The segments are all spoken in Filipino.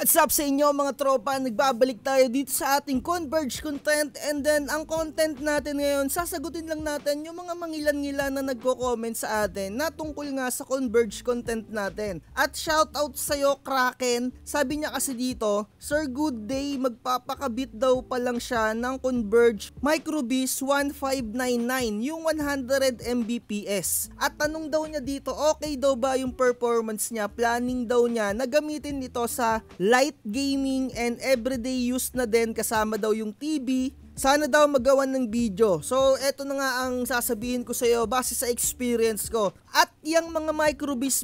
What's up sa inyo mga tropa? Nagbabalik tayo dito sa ating Converge content, and then ang content natin ngayon, sasagutin lang natin yung mga mangilan-ngilan na nagko-comment sa atin na tungkol nga sa Converge content natin. At shoutout sa'yo Kraken, sabi niya kasi dito, Sir Good Day, magpapakabit daw pa lang siya ng Converge Microbiz 1599, yung 100 Mbps. At tanong daw niya dito, okay daw ba yung performance niya? Planning daw niya na gamitin ito sa light gaming and everyday use na din, kasama daw yung TV. Sana daw magawan ng video. So eto na nga ang sasabihin ko sa iyo base sa experience ko. At yung mga microbiz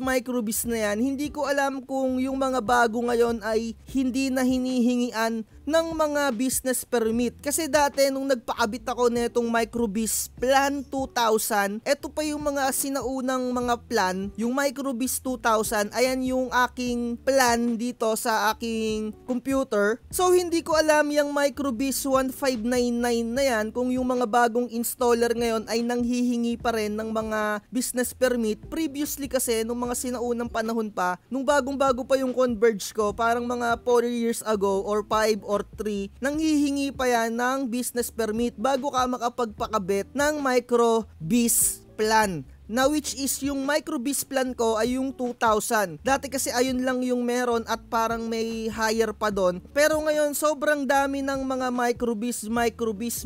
na yan, hindi ko alam kung yung mga bago ngayon ay hindi na hinihingian ng mga business permit. Kasi dati nung nagpakabit ako netong Microbiz Plan 2000, eto pa yung mga sinaunang mga plan, yung Microbiz 2000, ayan yung aking plan dito sa aking computer. So hindi ko alam yung Microbiz 1599 na yan kung yung mga bagong installer ngayon ay nanghihingi pa rin ng mga business permit. Previously kasi nung mga sinaunang panahon pa, nung bagong-bago pa yung Converge ko, parang mga 4 years ago or 5 or 3, nanghihingi pa yan ng business permit bago ka makapagpakabit ng Microbiz plan. Na which is yung Microbiz plan ko ay yung 2000. Dati kasi ayun lang yung meron at parang may higher pa doon. Pero ngayon sobrang dami ng mga Microbiz.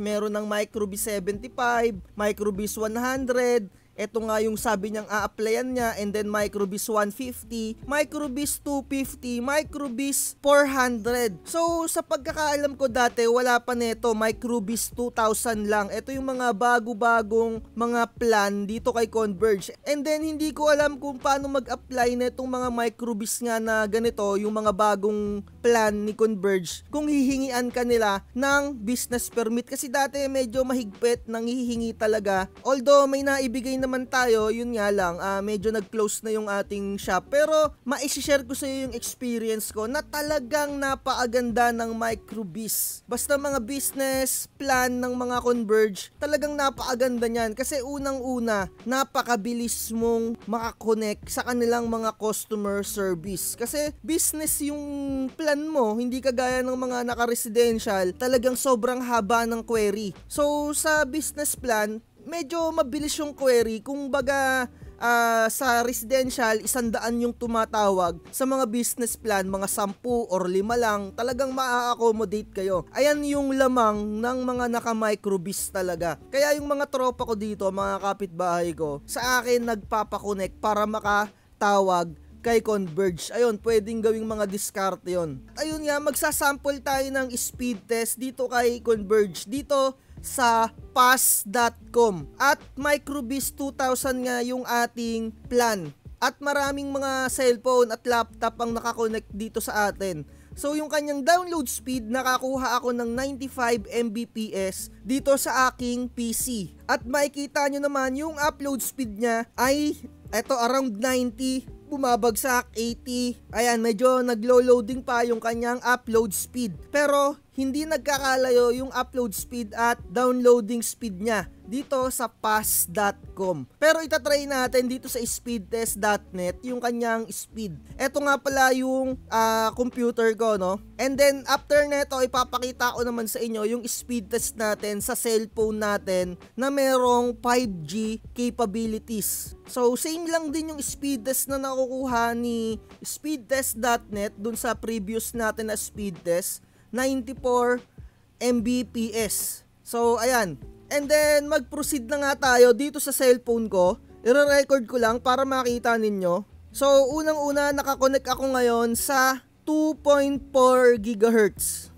Meron ng Microbiz 75, Microbiz 100. Ito nga yung sabi niyang a-applyan niya, and then Microbiz 150, Microbiz 250, Microbiz 400. So sa pagkakaalam ko dati wala pa neto, Microbiz 2000 lang. Ito yung mga bago-bagong mga plan dito kay Converge. And then hindi ko alam kung paano mag-apply netong mga Microbiz nga na ganito, yung mga bagong plan ni Converge, kung hihingian ka nila ng business permit. Kasi dati medyo mahigpit, nang hihingi talaga. Although may naibigay naman tayo, yun nga lang, medyo nag-close na yung ating shop. Pero ma-share ko sa iyo yung experience ko na talagang napakaganda ng Microbiz. Basta mga business plan ng mga Converge, talagang napakaganda niyan. Kasi unang-una, napakabilis mong makakonect sa kanilang mga customer service. Kasi business yung plan mo, hindi kagaya ng mga naka-residential, talagang sobrang haba ng query. So sa business plan, medyo mabilis yung query. Kung baga sa residential, 100 yung tumatawag. Sa mga business plan, mga 10 or 5 lang, talagang maa-accommodate kayo. Ayan yung lamang ng mga naka-Microbiz talaga. Kaya yung mga tropa ko dito, mga kapitbahay ko, sa akin nagpapakonect para makatawag kay Converge. Ayun, pwedeng gawing mga discard yon. Ayun nga, magsasample tayo ng speed test dito kay Converge. Dito sa pass.com. At Microbiz 2000 nga yung ating plan. At maraming mga cellphone at laptop ang nakakonect dito sa atin. So yung kanyang download speed, nakakuha ako ng 95 Mbps dito sa aking PC. At makikita nyo naman yung upload speed niya ay eto around 90, bumabagsak 80. Ayan, medyo naglo-loading pa yung kanyang upload speed. Pero hindi nagkakalayo yung upload speed at downloading speed niya dito sa pass.com. Pero itatry natin dito sa speedtest.net yung kanyang speed. Eto nga pala yung computer ko, no? And then after neto, ipapakita ko naman sa inyo yung speed test natin sa cellphone natin na merong 5G capabilities. So same lang din yung speed test na nakukuha ni speedtest.net dun sa previous natin na speed test, 94 Mbps. So ayan. And then mag-proceed na nga tayo dito sa cellphone ko. I-record ko lang para makita ninyo. So unang-una, nakakonect ako ngayon sa 2.4 GHz.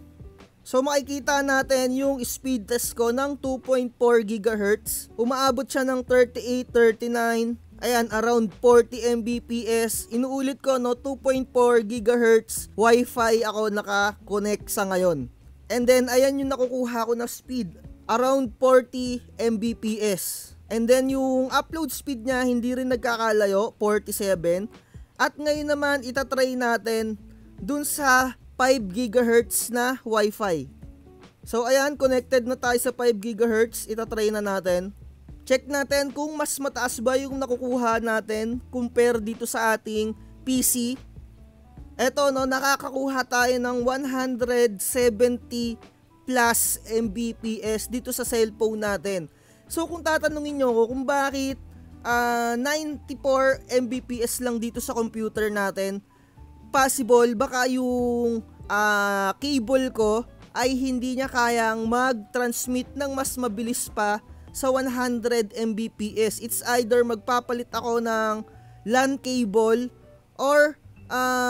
So makikita natin yung speed test ko ng 2.4 GHz. Umaabot siya ng 38, 39. Ayan, around 40 Mbps. Inuulit ko, no, 2.4 GHz Wi-Fi ako naka-connect sa ngayon. And then ayan yung nakukuha ko na speed, around 40 Mbps. And then yung upload speed niya hindi rin nagkakalayo, 47. At ngayon naman itatry natin dun sa 5 GHz na Wi-Fi. So ayan, connected na tayo sa 5 GHz. Itatry na natin. Check natin kung mas mataas ba yung nakukuha natin compare dito sa ating PC. Eto no, nakakakuha tayo ng 170 plus Mbps dito sa cellphone natin. So kung tatanungin nyo ko kung bakit 94 Mbps lang dito sa computer natin, possible baka yung cable ko ay hindi niya kayang mag-transmit ng mas mabilis pa sa 100 Mbps. It's either magpapalit ako ng LAN cable or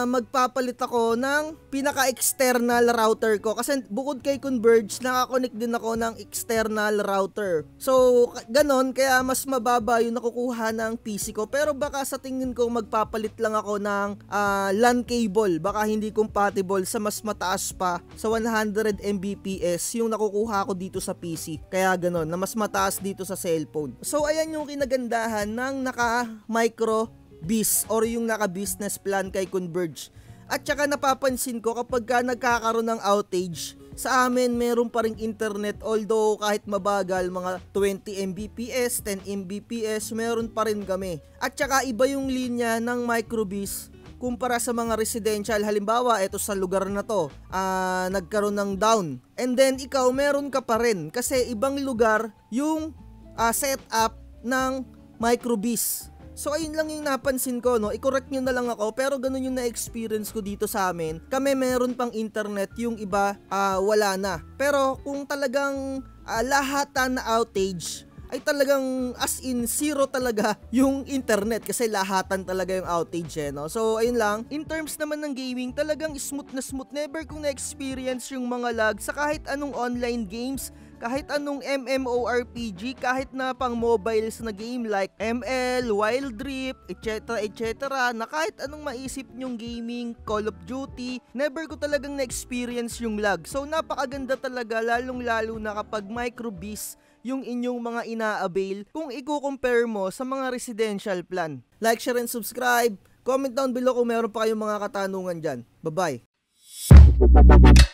magpapalit ako ng pinaka-external router ko. Kasi bukod kay Converge, nakakonect din ako ng external router. So, ganon, kaya mas mababa yung nakukuha ng PC ko. Pero baka sa tingin ko magpapalit lang ako ng LAN cable. Baka hindi compatible sa mas mataas pa sa 100 Mbps yung nakukuha ko dito sa PC. Kaya ganon, na mas mataas dito sa cellphone. So, ayan yung kinagandahan ng naka-micro biz or yung naka-business plan kay Converge. At saka napapansin ko kapag nagkakaroon ng outage, sa amin meron pa ring internet, although kahit mabagal, mga 20 Mbps, 10 Mbps, meron pa rin kami. At saka iba yung linya ng microbiz kumpara sa mga residential. Halimbawa, eto sa lugar na to, nagkaroon ng down. And then ikaw meron ka pa rin kasi ibang lugar yung setup ng microbiz. So ayun lang yung napansin ko, no. I-correct nyo na lang ako, pero ganun yung na-experience ko dito sa amin. Kami meron pang internet, yung iba wala na. Pero kung talagang lahatan na outage, ay talagang as in zero talaga yung internet kasi lahatan talaga yung outage no. So ayun lang, in terms naman ng gaming, talagang smooth na smooth. Never kong na-experience yung mga lag sa kahit anong online games, kahit anong MMORPG, kahit na pang mobiles na game like ML, Wild Rift, etc. na kahit anong maisip nyong gaming, Call of Duty, never ko talagang na-experience yung lag. So napakaganda talaga, lalong lalo na kapag microbiz yung inyong mga ina-avail kung i-compare mo sa mga residential plan. Like, share, and subscribe. Comment down below kung meron pa kayong mga katanungan dyan. Bye-bye!